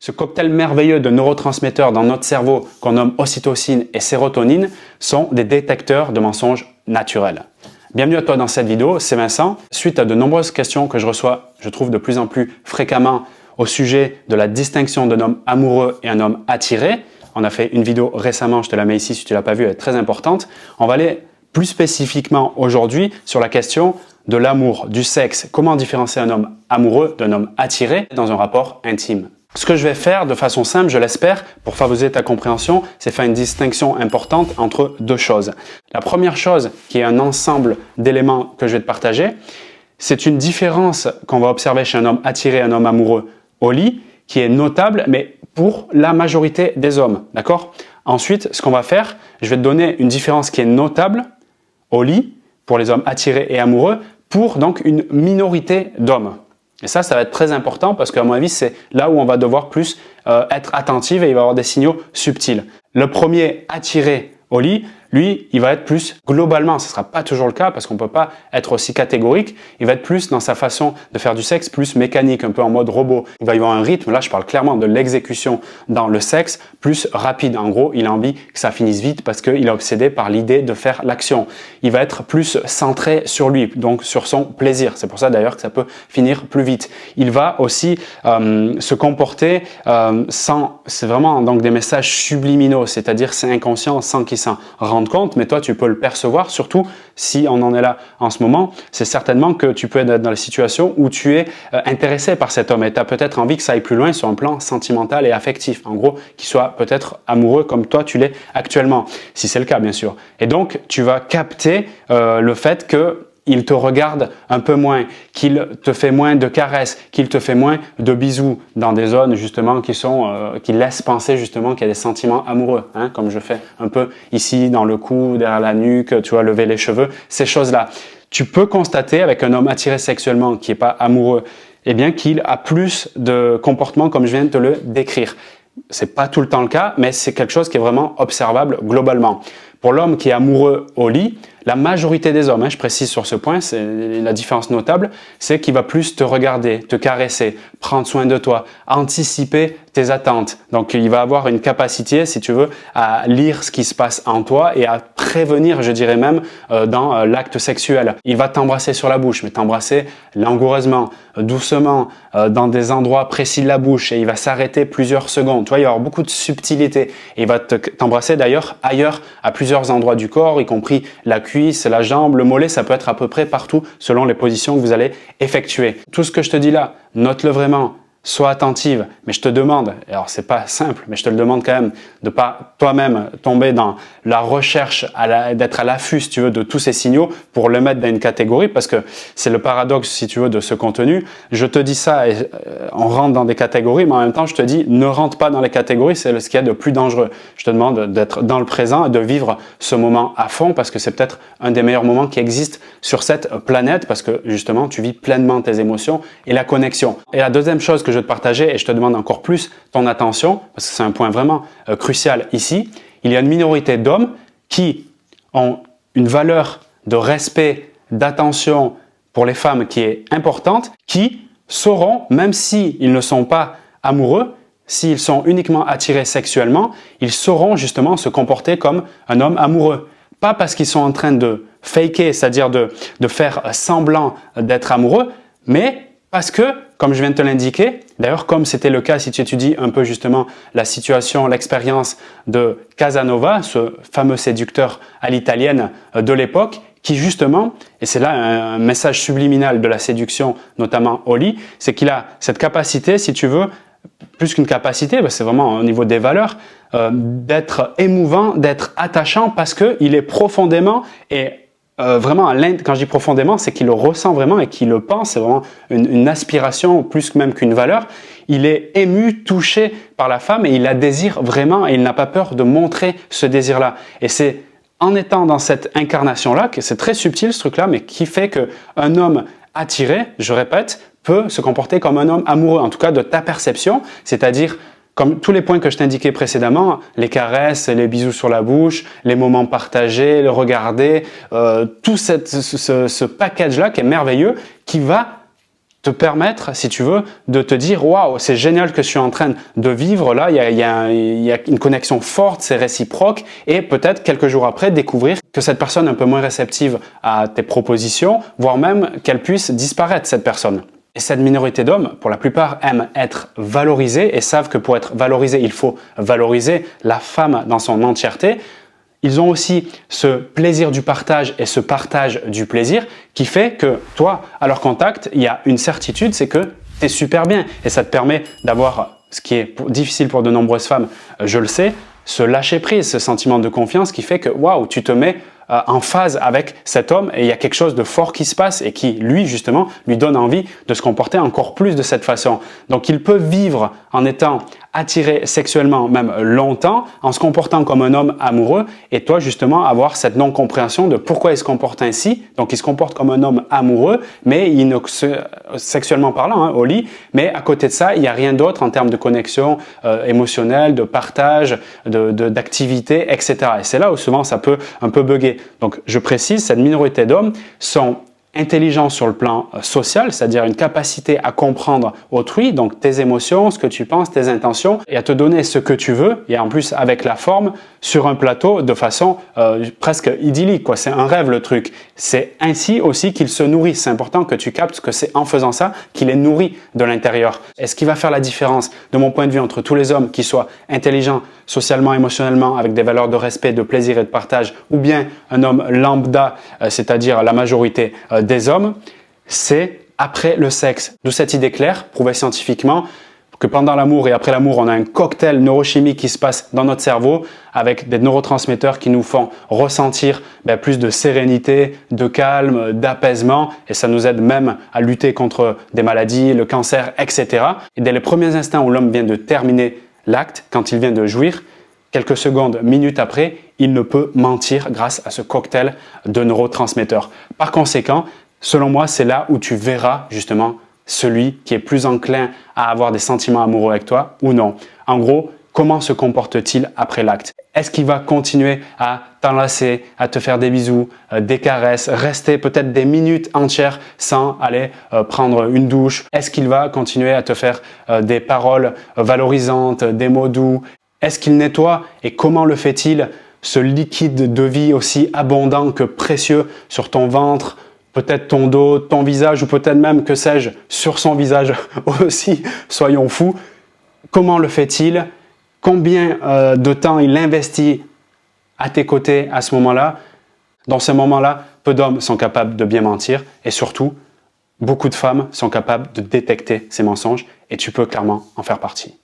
Ce cocktail merveilleux de neurotransmetteurs dans notre cerveau qu'on nomme ocytocine et sérotonine sont des détecteurs de mensonges naturels. Bienvenue à toi dans cette vidéo, c'est Vincent. Suite à de nombreuses questions que je reçois, je trouve de plus en plus fréquemment au sujet de la distinction d'un homme amoureux et un homme attiré. On a fait une vidéo récemment, je te la mets ici si tu ne l'as pas vue, elle est très importante. On va aller plus spécifiquement aujourd'hui sur la question de l'amour, du sexe. Comment différencier un homme amoureux d'un homme attiré dans un rapport intime? Ce que je vais faire de façon simple, je l'espère, pour favoriser ta compréhension, c'est faire une distinction importante entre deux choses. La première chose, qui est un ensemble d'éléments que je vais te partager, c'est une différence qu'on va observer chez un homme attiré et un homme amoureux au lit, qui est notable, mais pour la majorité des hommes. D'accord? Ensuite, ce qu'on va faire, je vais te donner une différence qui est notable au lit, pour les hommes attirés et amoureux, pour donc une minorité d'hommes. Et ça va être très important parce qu'à mon avis, c'est là où on va devoir plus être attentif et il va y avoir des signaux subtils. Le premier, attiré au lit, lui, il va être plus globalement, ce ne sera pas toujours le cas parce qu'on ne peut pas être aussi catégorique, il va être plus dans sa façon de faire du sexe, plus mécanique, un peu en mode robot. Il va y avoir un rythme, là je parle clairement de l'exécution dans le sexe, plus rapide. En gros, il a envie que ça finisse vite parce qu'il est obsédé par l'idée de faire l'action. Il va être plus centré sur lui, donc sur son plaisir. C'est pour ça d'ailleurs que ça peut finir plus vite. Il va aussi se comporter c'est vraiment donc des messages subliminaux, c'est-à-dire c'est inconscient sans qu'il s'en rende compte, mais toi tu peux le percevoir, surtout si on en est là en ce moment, c'est certainement que tu peux être dans la situation où tu es intéressé par cet homme et tu as peut-être envie que ça aille plus loin sur un plan sentimental et affectif, en gros, qu'il soit peut-être amoureux comme toi tu l'es actuellement, si c'est le cas bien sûr. Et donc tu vas capter le fait que il te regarde un peu moins, qu'il te fait moins de caresses, qu'il te fait moins de bisous dans des zones justement qui laissent penser justement qu'il y a des sentiments amoureux, hein, comme je fais un peu ici dans le cou, derrière la nuque, tu vois, lever les cheveux, ces choses-là. Tu peux constater avec un homme attiré sexuellement qui n'est pas amoureux, eh bien qu'il a plus de comportements comme je viens de te le décrire. C'est pas tout le temps le cas, mais c'est quelque chose qui est vraiment observable globalement. Pour l'homme qui est amoureux au lit, la majorité des hommes, je précise sur ce point, c'est la différence notable, c'est qu'il va plus te regarder, te caresser, prendre soin de toi, anticiper tes attentes. Donc, il va avoir une capacité, si tu veux, à lire ce qui se passe en toi et à prévenir, je dirais même, dans l'acte sexuel. Il va t'embrasser sur la bouche, mais t'embrasser langoureusement, doucement, dans des endroits précis de la bouche et il va s'arrêter plusieurs secondes. Tu vois, il va y avoir beaucoup de subtilité et il va t'embrasser d'ailleurs ailleurs à plusieurs endroits du corps, y compris la cuisse, la jambe, le mollet, ça peut être à peu près partout selon les positions que vous allez effectuer. Tout ce que je te dis là, note-le vraiment. Sois attentive, mais je te demande, alors c'est pas simple, mais je te le demande quand même, de pas toi-même tomber dans la recherche, d'être à l'affût, si tu veux, de tous ces signaux pour le mettre dans une catégorie, parce que c'est le paradoxe, si tu veux, de ce contenu. Je te dis ça et on rentre dans des catégories, mais en même temps, je te dis, ne rentre pas dans les catégories, c'est ce qu'il y a de plus dangereux. Je te demande d'être dans le présent et de vivre ce moment à fond, parce que c'est peut-être un des meilleurs moments qui existent sur cette planète, parce que justement, tu vis pleinement tes émotions et la connexion. Et la deuxième chose que je vais te partager, et je te demande encore plus ton attention, parce que c'est un point vraiment crucial ici, il y a une minorité d'hommes qui ont une valeur de respect, d'attention pour les femmes qui est importante, qui sauront, même s'ils ne sont pas amoureux, s'ils sont uniquement attirés sexuellement, ils sauront justement se comporter comme un homme amoureux. Pas parce qu'ils sont en train de faker, c'est-à-dire de faire semblant d'être amoureux, mais parce que, comme je viens de te l'indiquer, d'ailleurs comme c'était le cas si tu étudies un peu justement la situation, l'expérience de Casanova, ce fameux séducteur à l'italienne de l'époque, qui justement, et c'est là un message subliminal de la séduction, notamment au lit, c'est qu'il a cette capacité, si tu veux, plus qu'une capacité, c'est vraiment au niveau des valeurs, d'être émouvant, d'être attachant parce qu'il est profondément et vraiment, quand je dis profondément, c'est qu'il le ressent vraiment et qu'il le pense, c'est vraiment une aspiration plus même qu'une valeur. Il est ému, touché par la femme et il la désire vraiment et il n'a pas peur de montrer ce désir-là. Et c'est en étant dans cette incarnation-là, que c'est très subtil ce truc-là, mais qui fait qu'un homme attiré, je répète, peut se comporter comme un homme amoureux, en tout cas de ta perception, c'est-à-dire comme tous les points que je t'indiquais précédemment, les caresses, les bisous sur la bouche, les moments partagés, le regarder, tout ce package-là qui est merveilleux, qui va te permettre, si tu veux, de te dire « Waouh, c'est génial que je suis en train de vivre là, il y a une connexion forte, c'est réciproque » et peut-être quelques jours après découvrir que cette personne est un peu moins réceptive à tes propositions, voire même qu'elle puisse disparaître, cette personne. Et cette minorité d'hommes, pour la plupart, aiment être valorisés et savent que pour être valorisés, il faut valoriser la femme dans son entièreté. Ils ont aussi ce plaisir du partage et ce partage du plaisir qui fait que toi, à leur contact, il y a une certitude, c'est que tu es super bien. Et ça te permet d'avoir, ce qui est difficile pour de nombreuses femmes, je le sais, ce lâcher prise, ce sentiment de confiance qui fait que waouh, tu te mets en phase avec cet homme et il y a quelque chose de fort qui se passe et qui, lui, justement, lui donne envie de se comporter encore plus de cette façon. Donc, il peut vivre en étant attiré sexuellement même longtemps, en se comportant comme un homme amoureux et toi, justement, avoir cette non-compréhension de pourquoi il se comporte ainsi. Donc, il se comporte comme un homme amoureux, mais il ne sexuellement parlant, au lit, mais à côté de ça, il n'y a rien d'autre en termes de connexion émotionnelle, de partage, d'activité, etc. Et c'est là où souvent ça peut un peu bugger. Donc, je précise, cette minorité d'hommes sont intelligents sur le plan social, c'est-à-dire une capacité à comprendre autrui, donc tes émotions, ce que tu penses, tes intentions, et à te donner ce que tu veux, et en plus avec la forme, sur un plateau de façon presque idyllique, quoi. C'est un rêve le truc. C'est ainsi aussi qu'ils se nourrissent. C'est important que tu captes que c'est en faisant ça qu'il est nourri de l'intérieur. Et ce qui va faire la différence, de mon point de vue, entre tous les hommes qui soient intelligents socialement, émotionnellement, avec des valeurs de respect, de plaisir et de partage, ou bien un homme lambda, c'est-à-dire la majorité des hommes, c'est après le sexe. D'où cette idée claire, prouvée scientifiquement, que pendant l'amour et après l'amour, on a un cocktail neurochimique qui se passe dans notre cerveau avec des neurotransmetteurs qui nous font ressentir plus de sérénité, de calme, d'apaisement et ça nous aide même à lutter contre des maladies, le cancer, etc. Et dès les premiers instants où l'homme vient de terminer l'acte, quand il vient de jouir, quelques secondes, minutes après, il ne peut mentir grâce à ce cocktail de neurotransmetteurs. Par conséquent, selon moi, c'est là où tu verras justement celui qui est plus enclin à avoir des sentiments amoureux avec toi ou non. En gros, comment se comporte-t-il après l'acte? Est-ce qu'il va continuer à t'enlacer, à te faire des bisous, des caresses, rester peut-être des minutes entières sans aller prendre une douche? Est-ce qu'il va continuer à te faire des paroles valorisantes, des mots doux? Est-ce qu'il nettoie et comment le fait-il, ce liquide de vie aussi abondant que précieux sur ton ventre, peut-être ton dos, ton visage ou peut-être même, que sais-je, sur son visage aussi, soyons fous. Comment le fait-il? Combien de temps il investit à tes côtés à ce moment-là? Dans ce moment-là, peu d'hommes sont capables de bien mentir et surtout, beaucoup de femmes sont capables de détecter ces mensonges et tu peux clairement en faire partie.